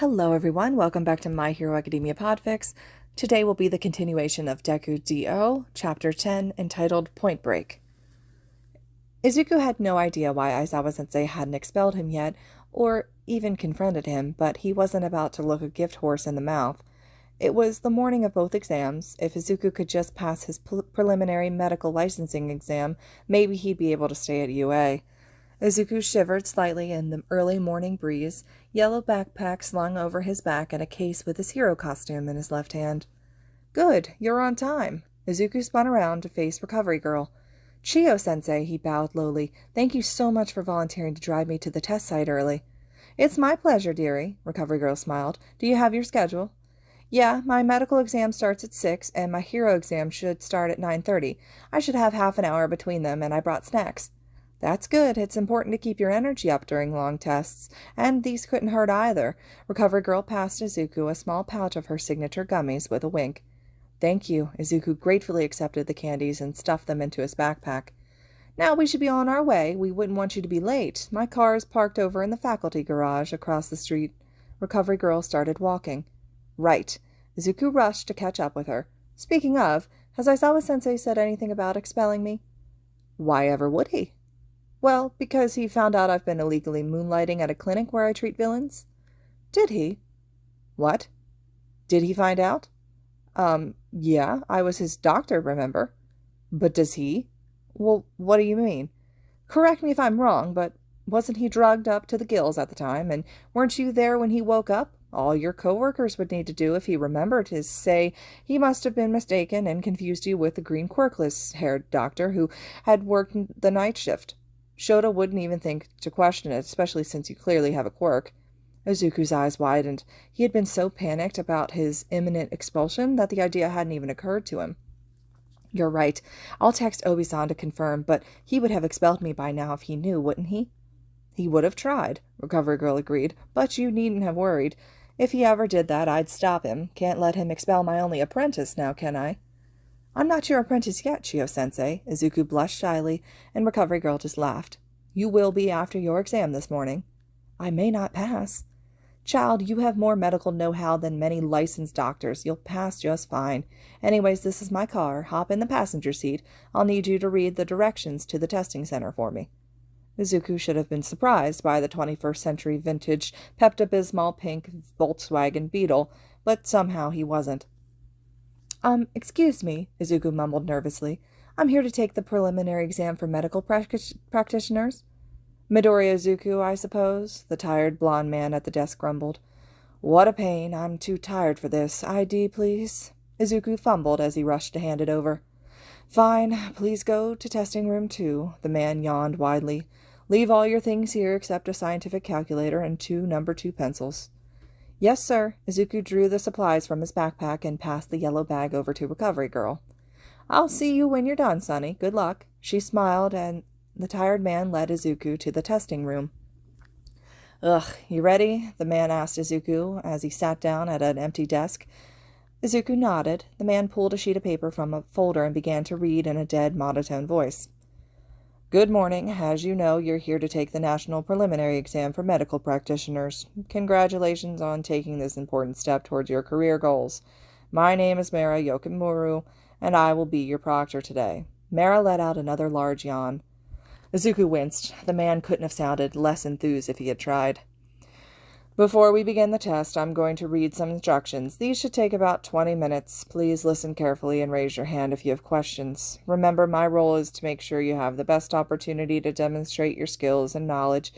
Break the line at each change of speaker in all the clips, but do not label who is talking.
Hello everyone, welcome back to My Hero Academia Podfics. Today will be the continuation of Deku D.O, Chapter 10, entitled Point Break. Izuku had no idea why Aizawa-sensei hadn't expelled him yet, or even confronted him, but he wasn't about to look a gift horse in the mouth. It was the morning of both exams. If Izuku could just pass his preliminary medical licensing exam, maybe he'd be able to stay at UA. Izuku shivered slightly in the early morning breeze, yellow backpack slung over his back and a case with his hero costume in his left hand. "Good, you're on time." Izuku spun around to face Recovery Girl. "Chio-sensei," he bowed lowly, "thank you so much for volunteering to drive me to the test site early." "It's my pleasure, dearie," Recovery Girl smiled. "Do you have your schedule?" "Yeah, my medical exam starts at 6, and my hero exam should start at 9:30. I should have half an hour between them, and I brought snacks." "That's good. It's important to keep your energy up during long tests, and these couldn't hurt either." Recovery Girl passed Izuku a small pouch of her signature gummies with a wink. "Thank you." Izuku gratefully accepted the candies and stuffed them into his backpack. "Now we should be on our way. We wouldn't want you to be late. My car is parked over in the faculty garage across the street." Recovery Girl started walking. "Right." Izuku rushed to catch up with her. "Speaking of, has Aizawa-sensei said anything about expelling me?" "Why ever would he?" "Well, because he found out I've been illegally moonlighting at a clinic where I treat villains." "Did he?" "What? Did he find out?" Yeah, I was his doctor, remember?" "But does he?" "Well, what do you mean?" "Correct me if I'm wrong, but wasn't he drugged up to the gills at the time, and weren't you there when he woke up? All your coworkers would need to do if he remembered is say he must have been mistaken and confused you with the green quirkless-haired doctor who had worked the night shift. Shota wouldn't even think to question it, especially since you clearly have a quirk." Izuku's eyes widened. He had been so panicked about his imminent expulsion that the idea hadn't even occurred to him. "You're right. I'll text Obi-san to confirm, but he would have expelled me by now if he knew, wouldn't he?" "He would have tried," Recovery Girl agreed, "but you needn't have worried. If he ever did that, I'd stop him. Can't let him expel my only apprentice now, can I?" "I'm not your apprentice yet, Chio-sensei." Izuku blushed shyly, and Recovery Girl just laughed. "You will be after your exam this morning." "I may not pass." "Child, you have more medical know-how than many licensed doctors. You'll pass just fine. Anyways, this is my car. Hop in the passenger seat. I'll need you to read the directions to the testing center for me." Izuku should have been surprised by the 21st century vintage Pepto-Bismol pink Volkswagen Beetle, but somehow he wasn't. Excuse me," Izuku mumbled nervously. "I'm here to take the preliminary exam for medical practitioners." "Midoriya Izuku, I suppose," the tired blond man at the desk grumbled. "What a pain. I'm too tired for this. ID, please." Izuku fumbled as he rushed to hand it over. "Fine. Please go to testing room 2. The man yawned widely. "Leave all your things here except a scientific calculator and 2 number 2 pencils." "Yes, sir." Izuku drew the supplies from his backpack and passed the yellow bag over to Recovery Girl. "I'll see you when you're done, Sonny. Good luck." She smiled, and the tired man led Izuku to the testing room. "Ugh, you ready?" the man asked Izuku as he sat down at an empty desk. Izuku nodded. The man pulled a sheet of paper from a folder and began to read in a dead, monotone voice. "Good morning. As you know, you're here to take the National Preliminary Exam for Medical Practitioners. Congratulations on taking this important step towards your career goals. My name is Mara Yokimura, and I will be your proctor today." Mara let out another large yawn. Izuku winced. The man couldn't have sounded less enthused if he had tried. "Before we begin the test, I'm going to read some instructions. These should take about 20 minutes. Please listen carefully and raise your hand if you have questions. Remember, my role is to make sure you have the best opportunity to demonstrate your skills and knowledge.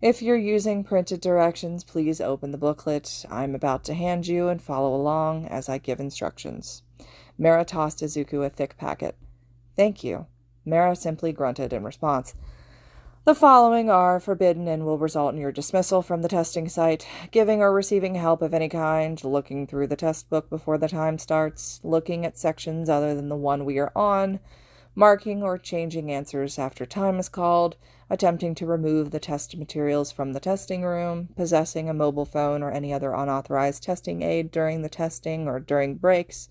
If you're using printed directions, please open the booklet I'm about to hand you and follow along as I give instructions." Mara tossed Izuku a thick packet. "Thank you." Mara simply grunted in response. "The following are forbidden and will result in your dismissal from the testing site: giving or receiving help of any kind, looking through the test book before the time starts, looking at sections other than the one we are on, marking or changing answers after time is called, attempting to remove the test materials from the testing room, possessing a mobile phone or any other unauthorized testing aid during the testing or during breaks,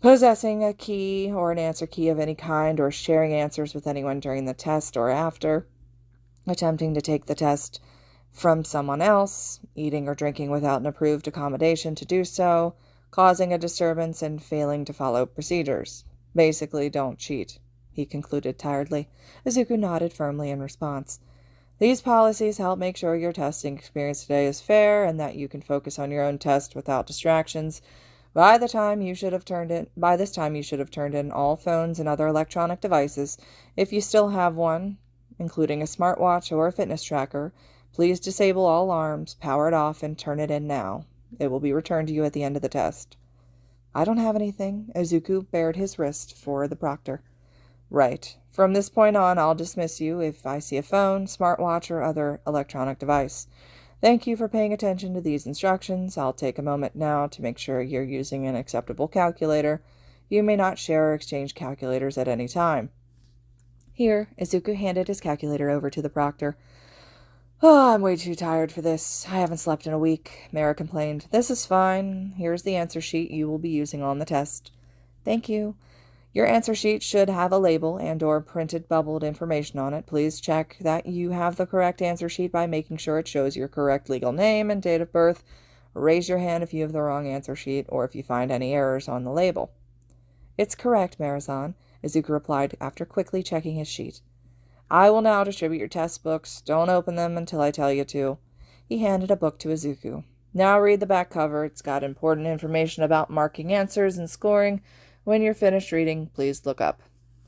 possessing a key or an answer key of any kind or sharing answers with anyone during the test or after, attempting to take the test from someone else, eating or drinking without an approved accommodation to do so, causing a disturbance, and failing to follow procedures. Basically, don't cheat, he concluded tiredly. Izuku nodded firmly in response. These policies help make sure your testing experience today is fair and that you can focus on your own test without distractions. By this time, you should have turned in all phones and other electronic devices. If you still have one, including a smartwatch or a fitness tracker, please disable all alarms, power it off, and turn it in now. It will be returned to you at the end of the test. I don't have anything. Izuku bared his wrist for the proctor. Right. From this point on, I'll dismiss you if I see a phone, smartwatch, or other electronic device. Thank you for paying attention to these instructions. I'll take a moment now to make sure you're using an acceptable calculator. You may not share or exchange calculators at any time. Here, Izuku handed his calculator over to the proctor. Oh, I'm way too tired for this. I haven't slept in a week, Mara complained. This is fine. Here's the answer sheet you will be using on the test. Thank you. Your answer sheet should have a label and/or printed bubbled information on it. Please check that you have the correct answer sheet by making sure it shows your correct legal name and date of birth. Raise your hand if you have the wrong answer sheet or if you find any errors on the label. It's correct, Marazan, Izuku replied after quickly checking his sheet. I will now distribute your test books. Don't open them until I tell you to. He handed a book to Izuku. Now read the back cover. It's got important information about marking answers and scoring. When you're finished reading, please look up.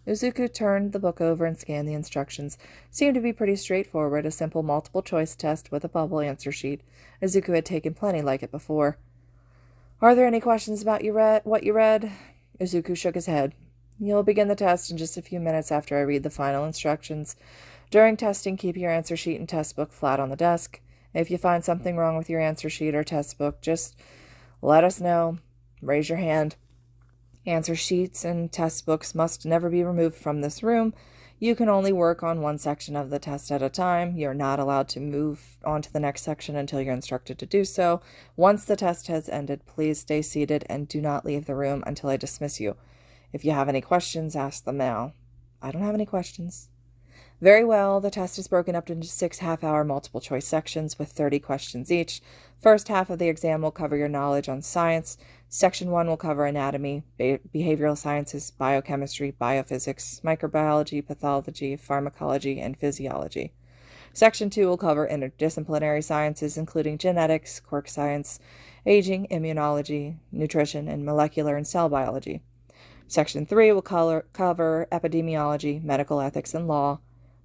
Izuku turned the book over and scanned the instructions. Seemed to be pretty straightforward, a simple multiple-choice test with a bubble answer sheet. Izuku had taken plenty like it before. Are there any questions about what you read? Izuku shook his head. You'll begin the test in just a few minutes after I read the final instructions. During testing, keep your answer sheet and test book flat on the desk. If you find something wrong with your answer sheet or test book, just let us know. Raise your hand. Answer sheets and test books must never be removed from this room. You can only work on one section of the test at a time. You're not allowed to move on to the next section until you're instructed to do so. Once the test has ended, please stay seated and do not leave the room until I dismiss you. If you have any questions, ask them now. I don't have any questions. Very well, the test is broken up into 6 half-hour multiple-choice sections with 30 questions each. First half of the exam will cover your knowledge on science. Section 1 will cover anatomy, behavioral sciences, biochemistry, biophysics, microbiology, pathology, pharmacology, and physiology. Section 2 will cover interdisciplinary sciences, including genetics, quirk science, aging, immunology, nutrition, and molecular and cell biology. Section 3 will cover epidemiology, medical ethics, and law.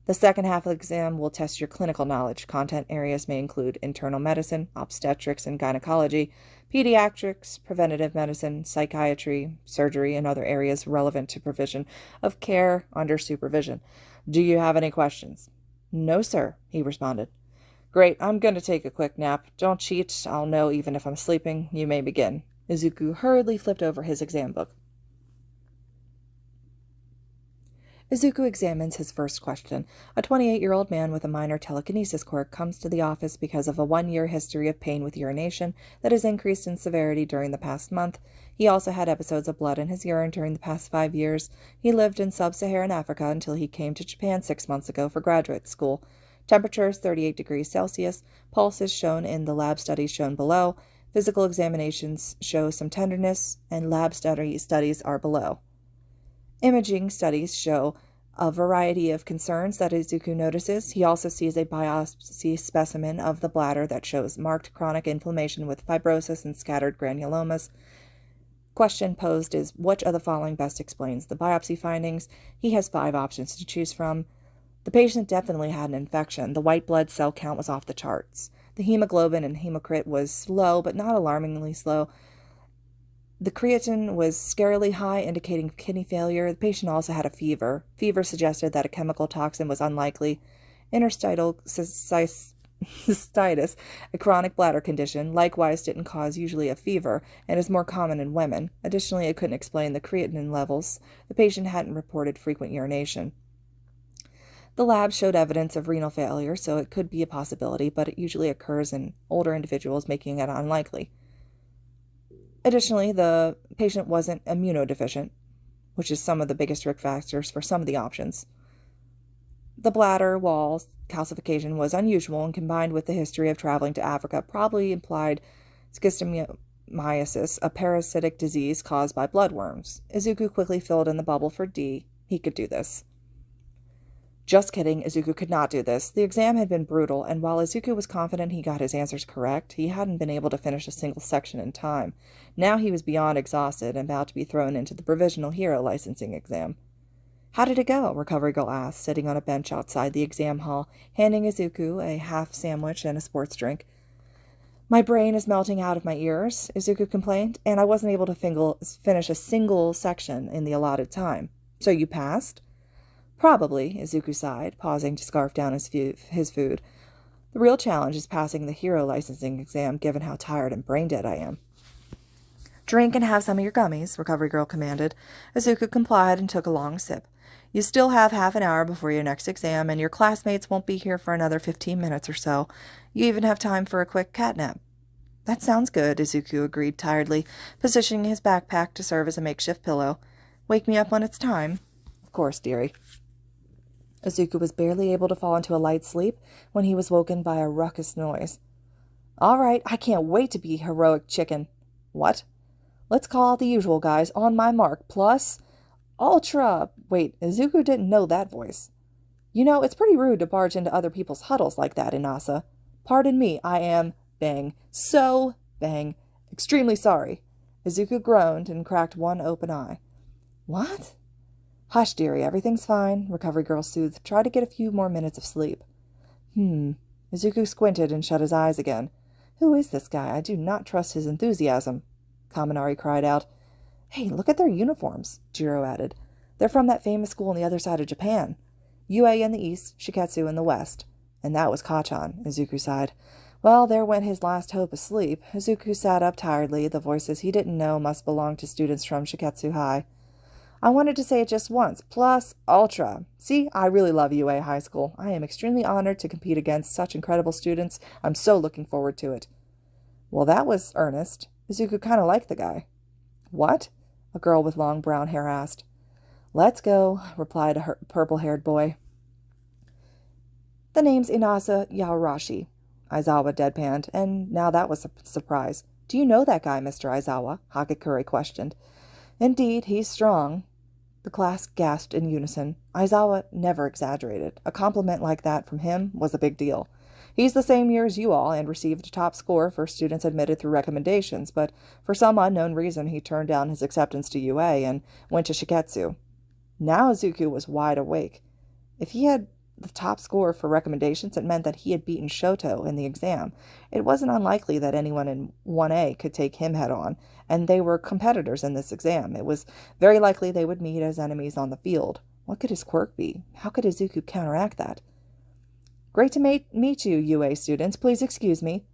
The second half of the exam will test your clinical knowledge. Content areas may include internal medicine, obstetrics and gynecology, pediatrics, preventative medicine, psychiatry, surgery, and other areas relevant to provision of care under supervision. Do you have any questions? No, sir, he responded. Great, I'm going to take a quick nap. Don't cheat. I'll know even if I'm sleeping. You may begin. Izuku hurriedly flipped over his exam book. Izuku examines his first question. A 28-year-old man with a minor telekinesis quirk comes to the office because of a 1-year history of pain with urination that has increased in severity during the past month. He also had episodes of blood in his urine during the past 5 years. He lived in sub-Saharan Africa until he came to Japan 6 months ago for graduate school. Temperature is 38 degrees Celsius. Pulse is shown in the lab studies shown below. Physical examinations show some tenderness, and lab studies are below. Imaging studies show a variety of concerns that Izuku notices. He also sees a biopsy specimen of the bladder that shows marked chronic inflammation with fibrosis and scattered granulomas. Question posed is, which of the following best explains the biopsy findings? He has 5 options to choose from. The patient definitely had an infection. The white blood cell count was off the charts. The hemoglobin and hematocrit was low, but not alarmingly slow. The creatinine was scarily high, indicating kidney failure. The patient also had a fever. Fever suggested that a chemical toxin was unlikely. Interstitial cystitis, a chronic bladder condition, likewise didn't cause usually a fever and is more common in women. Additionally, it couldn't explain the creatinine levels. The patient hadn't reported frequent urination. The lab showed evidence of renal failure, so it could be a possibility, but it usually occurs in older individuals, making it unlikely. Additionally, the patient wasn't immunodeficient, which is some of the biggest risk factors for some of the options. The bladder wall calcification was unusual, and combined with the history of traveling to Africa probably implied schistomiasis, a parasitic disease caused by bloodworms. Izuku quickly filled in the bubble for D. He could do this. Just kidding, Izuku could not do this. The exam had been brutal, and while Izuku was confident he got his answers correct, he hadn't been able to finish a single section in time. Now he was beyond exhausted and about to be thrown into the provisional hero licensing exam. How did it go? Recovery Girl asked, sitting on a bench outside the exam hall, handing Izuku a half sandwich and a sports drink. My brain is melting out of my ears, Izuku complained, and I wasn't able to finish a single section in the allotted time. So you passed? Probably, Izuku sighed, pausing to scarf down his food. The real challenge is passing the hero licensing exam, given how tired and brain-dead I am. Drink and have some of your gummies, Recovery Girl commanded. Izuku complied and took a long sip. You still have half an hour before your next exam, and your classmates won't be here for another 15 minutes or so. You even have time for a quick catnap. That sounds good, Izuku agreed tiredly, positioning his backpack to serve as a makeshift pillow. Wake me up when it's time. Of course, dearie. Izuku was barely able to fall into a light sleep when he was woken by a ruckus noise. All right, I can't wait to be heroic chicken. What? Let's call out the usual guys. On my mark. Plus, Ultra. Wait, Izuku didn't know that voice. You know, it's pretty rude to barge into other people's huddles like that, Inasa. Pardon me, I am, bang, so, bang, extremely sorry. Izuku groaned and cracked one open eye. What? Hush, dearie, everything's fine, Recovery Girl soothed. Try to get a few more minutes of sleep. Izuku squinted and shut his eyes again. Who is this guy? I do not trust his enthusiasm. Kaminari cried out. Hey, look at their uniforms, Jiro added. They're from that famous school on the other side of Japan. UA in the east, Shiketsu in the west. And that was Kachan, Izuku sighed. Well, there went his last hope of sleep. Izuku sat up tiredly. The voices he didn't know must belong to students from Shiketsu High. I wanted to say it just once. Plus, Ultra. See, I really love UA High School. I am extremely honored to compete against such incredible students. I'm so looking forward to it. Well, that was earnest. Izuku kind of liked the guy. What? A girl with long brown hair asked. Let's go, replied a purple-haired boy. The name's Inasa Yaorashi, Aizawa deadpanned, and now that was a surprise. Do you know that guy, Mr. Aizawa? Hagakure questioned. Indeed, he's strong. The class gasped in unison. Aizawa never exaggerated. A compliment like that from him was a big deal. He's the same year as you all and received a top score for students admitted through recommendations, but for some unknown reason he turned down his acceptance to UA and went to Shiketsu. Now Izuku was wide awake. If he had the top score for recommendations, it meant that he had beaten Shoto in the exam. It wasn't unlikely that anyone in 1A could take him head-on, and they were competitors in this exam. It was very likely they would meet as enemies on the field. What could his quirk be? How could Izuku counteract that? Great to meet you, UA students. Please excuse me.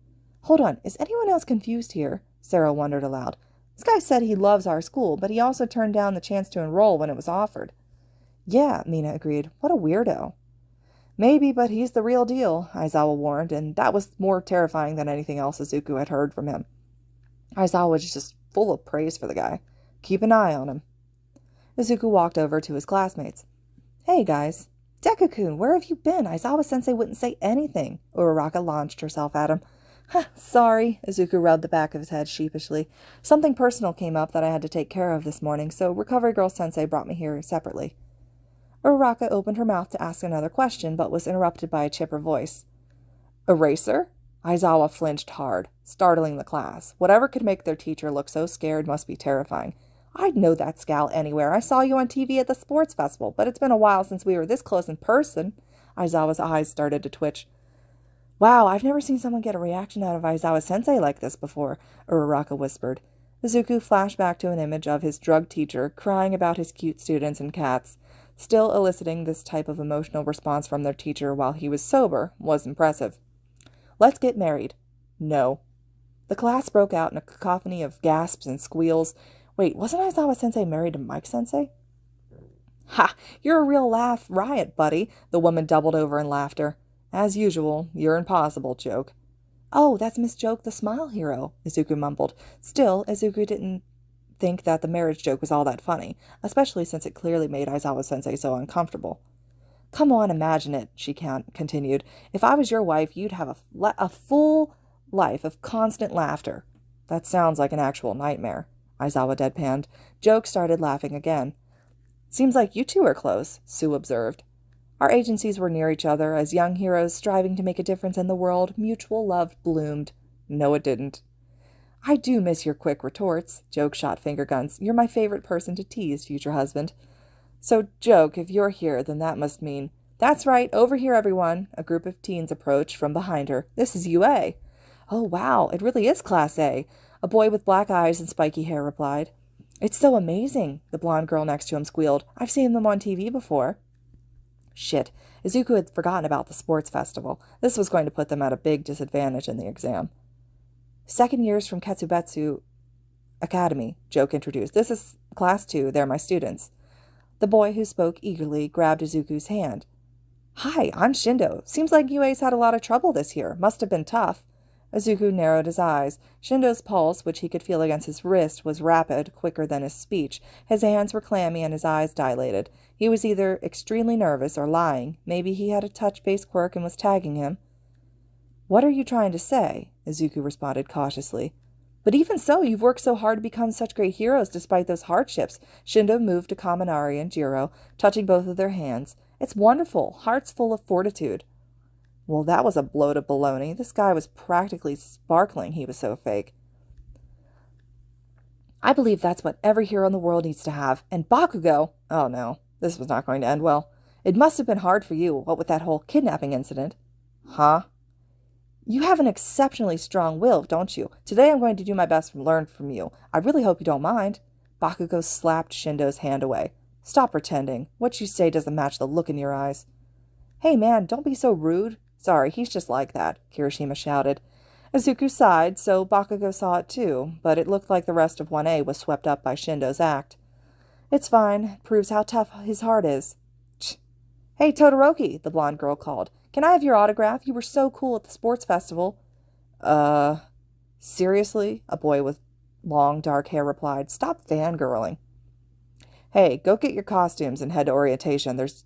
Hold on, is anyone else confused here? Sarah wondered aloud. This guy said he loves our school, but he also turned down the chance to enroll when it was offered. Yeah, Mina agreed. What a weirdo. Maybe, but he's the real deal, Aizawa warned, and that was more terrifying than anything else Izuku had heard from him. Aizawa was just full of praise for the guy. Keep an eye on him. Izuku walked over to his classmates. Hey, guys. Deku-kun, where have you been? Aizawa-sensei wouldn't say anything. Uraraka launched herself at him. Sorry, Izuku rubbed the back of his head sheepishly. Something personal came up that I had to take care of this morning, so Recovery Girl Sensei brought me here separately. Uraraka opened her mouth to ask another question, but was interrupted by a chipper voice. Eraser? Aizawa flinched hard, startling the class. Whatever could make their teacher look so scared must be terrifying. I'd know that scowl anywhere. I saw you on TV at the sports festival, but it's been a while since we were this close in person. Aizawa's eyes started to twitch. Wow, I've never seen someone get a reaction out of Aizawa-sensei like this before, Uraraka whispered. Izuku flashed back to an image of his drug teacher crying about his cute students and cats. Still eliciting this type of emotional response from their teacher while he was sober was impressive. Let's get married. No. The class broke out in a cacophony of gasps and squeals. Wait, wasn't Aizawa-sensei married to Mike-sensei? Ha! You're a real laugh riot, buddy. The woman doubled over in laughter. As usual, you're impossible, Joke. Oh, that's Miss Joke the Smile Hero, Izuku mumbled. Still, Izuku didn't think that the marriage joke was all that funny, especially since it clearly made Aizawa-sensei so uncomfortable. Come on, imagine it, she continued. If I was your wife, you'd have a full life of constant laughter. That sounds like an actual nightmare, Aizawa deadpanned. Joke started laughing again. Seems like you two are close, Sue observed. Our agencies were near each other. As young heroes striving to make a difference in the world, mutual love bloomed. No, it didn't. I do miss your quick retorts, Joke shot finger guns. You're my favorite person to tease, future husband. So, Joke, if you're here, then that must mean... That's right, over here, everyone. A group of teens approached from behind her. This is UA. Oh, wow, it really is Class A. A boy with black eyes and spiky hair replied. It's so amazing, the blonde girl next to him squealed. I've seen them on TV before. Shit, Izuku had forgotten about the sports festival. This was going to put them at a big disadvantage in the exam. Second years from Ketsubetsu Academy, Joke introduced. This is Class 2. They're my students. The boy who spoke eagerly grabbed Izuku's hand. Hi, I'm Shindo. Seems like UA's had a lot of trouble this year. Must have been tough. Izuku narrowed his eyes. Shindo's pulse, which he could feel against his wrist, was rapid, quicker than his speech. His hands were clammy and his eyes dilated. He was either extremely nervous or lying. Maybe he had a touch-based quirk and was tagging him. What are you trying to say? Izuku responded cautiously. But even so, you've worked so hard to become such great heroes despite those hardships. Shindo moved to Kaminari and Jiro, touching both of their hands. It's wonderful. Hearts full of fortitude. Well, that was a blow to baloney. This guy was practically sparkling. He was so fake. I believe that's what every hero in the world needs to have. And Bakugo... Oh, no. This was not going to end well. It must have been hard for you, what with that whole kidnapping incident. Huh? You have an exceptionally strong will, don't you? Today I'm going to do my best to learn from you. I really hope you don't mind. Bakugo slapped Shindo's hand away. Stop pretending. What you say doesn't match the look in your eyes. Hey man, don't be so rude. Sorry, he's just like that, Kirishima shouted. Izuku sighed, so Bakugo saw it too, but it looked like the rest of 1A was swept up by Shindo's act. It's fine. It proves how tough his heart is. Tch. Hey, Todoroki, the blonde girl called. Can I have your autograph? You were so cool at the sports festival. Seriously? A boy with long, dark hair replied. Stop fangirling. Hey, go get your costumes and head to orientation. There's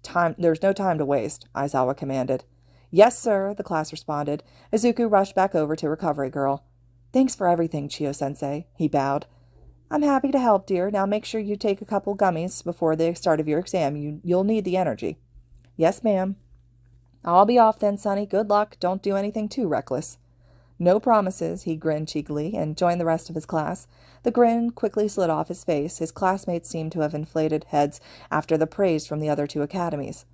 no time to waste, Aizawa commanded. Yes, sir, the class responded. Izuku rushed back over to Recovery Girl. Thanks for everything, Chio-sensei, he bowed. I'm happy to help, dear. Now make sure you take a couple gummies before the start of your exam. You'll need the energy. Yes, ma'am. I'll be off then, Sonny. Good luck. Don't do anything too reckless. No promises, he grinned cheekily, and joined the rest of his class. The grin quickly slid off his face. His classmates seemed to have inflated heads after the praise from the other two academies.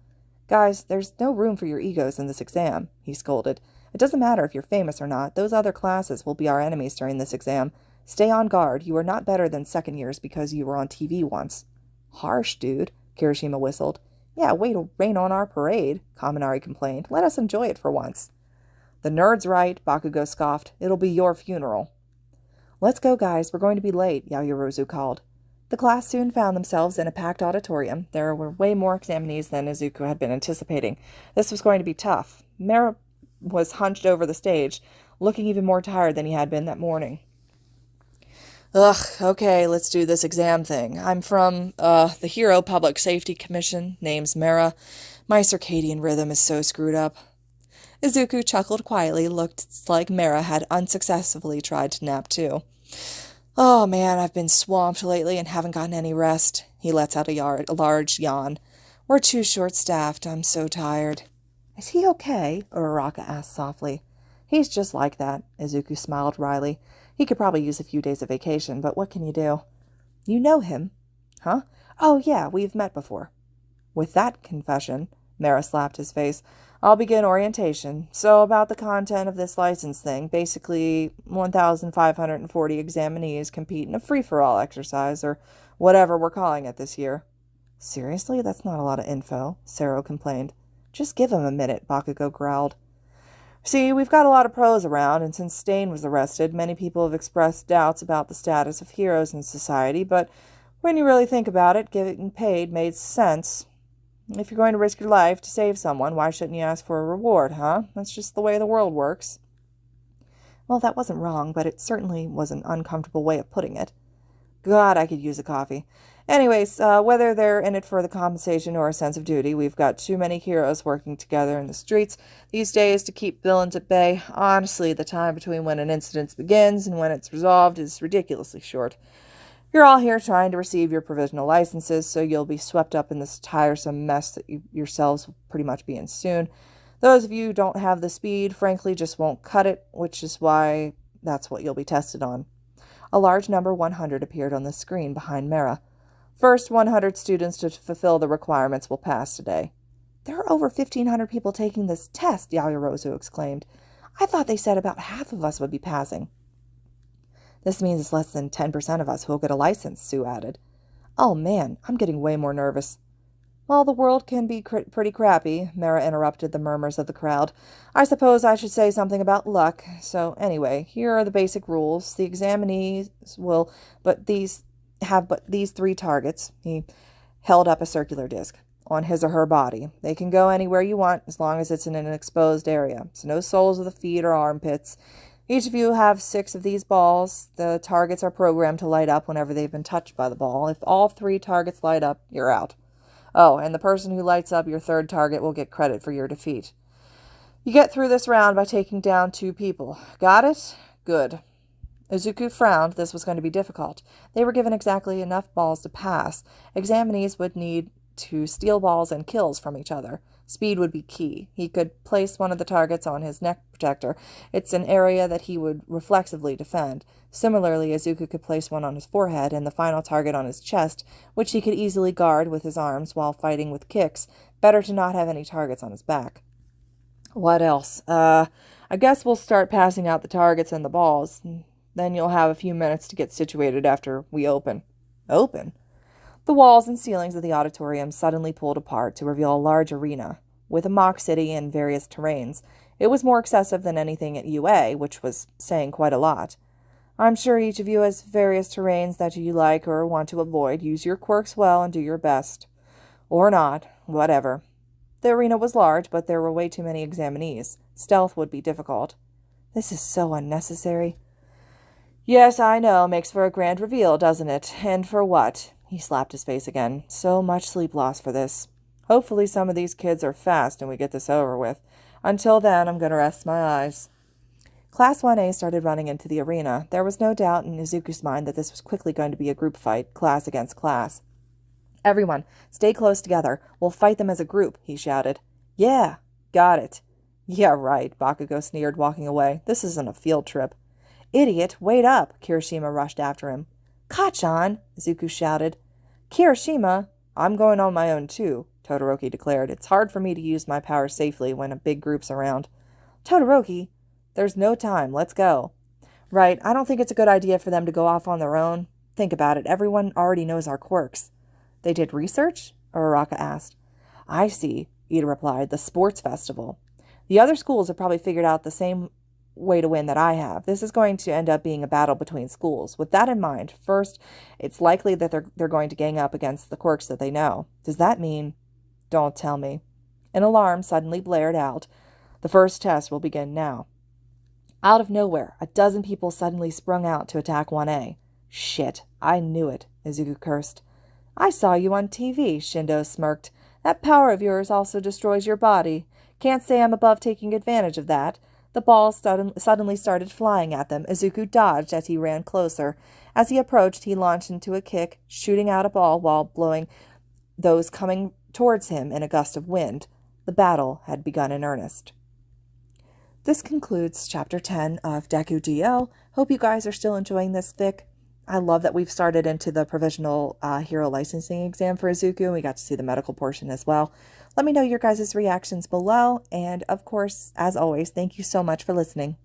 Guys, there's no room for your egos in this exam, he scolded. It doesn't matter if you're famous or not. Those other classes will be our enemies during this exam. Stay on guard. You are not better than second years because you were on TV once. Harsh, dude, Kirishima whistled. Yeah, way to rain on our parade, Kaminari complained. Let us enjoy it for once. The nerd's right, Bakugo scoffed. It'll be your funeral. Let's go, guys. We're going to be late, Yaoyorozu called. The class soon found themselves in a packed auditorium. There were way more examinees than Izuku had been anticipating. This was going to be tough. Mera was hunched over the stage, looking even more tired than he had been that morning. Ugh, okay, let's do this exam thing. I'm from, the Hero Public Safety Commission. Name's Mera. My circadian rhythm is so screwed up. Izuku chuckled quietly. Looked like Mera had unsuccessfully tried to nap too. Oh man, I've been swamped lately and haven't gotten any rest. He lets out a large yawn. We're too short-staffed. I'm so tired. Is he okay? Uraraka asked softly. He's just like that, Izuku smiled wryly. He could probably use a few days of vacation, but what can you do? You know him. Huh? Oh, yeah, we've met before. With that confession, Mera slapped his face, I'll begin orientation. So about the content of this license thing, basically 1,540 examinees compete in a free-for-all exercise, or whatever we're calling it this year. Seriously? That's not a lot of info, Sero complained. Just give him a minute, Bakugo growled. See, we've got a lot of pros around, and since Stain was arrested, many people have expressed doubts about the status of heroes in society, but when you really think about it, getting paid made sense. If you're going to risk your life to save someone, why shouldn't you ask for a reward, huh? That's just the way the world works. Well, that wasn't wrong, but it certainly was an uncomfortable way of putting it. God, I could use a coffee. Anyways, whether they're in it for the compensation or a sense of duty, we've got too many heroes working together in the streets these days to keep villains at bay. Honestly, the time between when an incident begins and when it's resolved is ridiculously short. You're all here trying to receive your provisional licenses, so you'll be swept up in this tiresome mess that you yourselves will pretty much be in soon. Those of you who don't have the speed, frankly, just won't cut it, which is why that's what you'll be tested on. A large number 100 appeared on the screen behind Mara. First 100 students to fulfill the requirements will pass today. There are over 1,500 people taking this test, Yaoyorozu exclaimed. I thought they said about half of us would be passing. This means it's less than 10% of us who will get a license, Sue added. Oh man, I'm getting way more nervous. Well, the world can be pretty crappy, Mara interrupted the murmurs of the crowd. I suppose I should say something about luck. So anyway, here are the basic rules. The examinees will but these 3 targets. He held up a circular disc on his or her body. They can go anywhere you want as long as it's in an exposed area. So no soles of the feet or armpits. Each of you have 6 of these balls. The targets are programmed to light up whenever they've been touched by the ball. If all 3 targets light up, you're out. Oh, and the person who lights up your 3rd target will get credit for your defeat. You get through this round by taking down 2 people. Got it? Good. Izuku frowned. This was going to be difficult. They were given exactly enough balls to pass. Examinees would need to steal balls and kills from each other. Speed would be key. He could place one of the targets on his neck protector. It's an area that he would reflexively defend. Similarly, Izuku could place one on his forehead and the final target on his chest, which he could easily guard with his arms while fighting with kicks. Better to not have any targets on his back. What else? I guess we'll start passing out the targets and the balls. Then you'll have a few minutes to get situated after we open. Open? The walls and ceilings of the auditorium suddenly pulled apart to reveal a large arena, with a mock city and various terrains. It was more excessive than anything at UA, which was saying quite a lot. I'm sure each of you has various terrains that you like or want to avoid. Use your quirks well and do your best. Or not. Whatever. The arena was large, but there were way too many examinees. Stealth would be difficult. This is so unnecessary. Yes, I know. Makes for a grand reveal, doesn't it? And for what? He slapped his face again. So much sleep loss for this. Hopefully some of these kids are fast and we get this over with. Until then, I'm going to rest my eyes. Class 1A started running into the arena. There was no doubt in Izuku's mind that this was quickly going to be a group fight, class against class. Everyone, stay close together. We'll fight them as a group, he shouted. Yeah, got it. Yeah, right, Bakugo sneered, walking away. This isn't a field trip. Idiot, wait up, Kirishima rushed after him. Kachan, Izuku shouted. Kirishima, I'm going on my own too, Todoroki declared. It's hard for me to use my power safely when a big group's around. Todoroki, there's no time. Let's go. Right, I don't think it's a good idea for them to go off on their own. Think about it. Everyone already knows our quirks. They did research? Uraraka asked. I see, Ida replied. The sports festival. The other schools have probably figured out the same way to win that I have. This is going to end up being a battle between schools. With that in mind, first, it's likely that they're going to gang up against the quirks that they know. Does that mean... Don't tell me. An alarm suddenly blared out. The first test will begin now. Out of nowhere, a dozen people suddenly sprung out to attack 1A. Shit, I knew it, Izuku cursed. I saw you on TV, Shindo smirked. That power of yours also destroys your body. Can't say I'm above taking advantage of that. The balls suddenly started flying at them. Izuku dodged as he ran closer. As he approached, he launched into a kick, shooting out a ball while blowing those coming towards him in a gust of wind. The battle had begun in earnest. This concludes Chapter 10 of Deku D.O. Hope you guys are still enjoying this fic. I love that we've started into the provisional hero licensing exam for Izuku, and we got to see the medical portion as well. Let me know your guys' reactions below, and of course, as always, thank you so much for listening.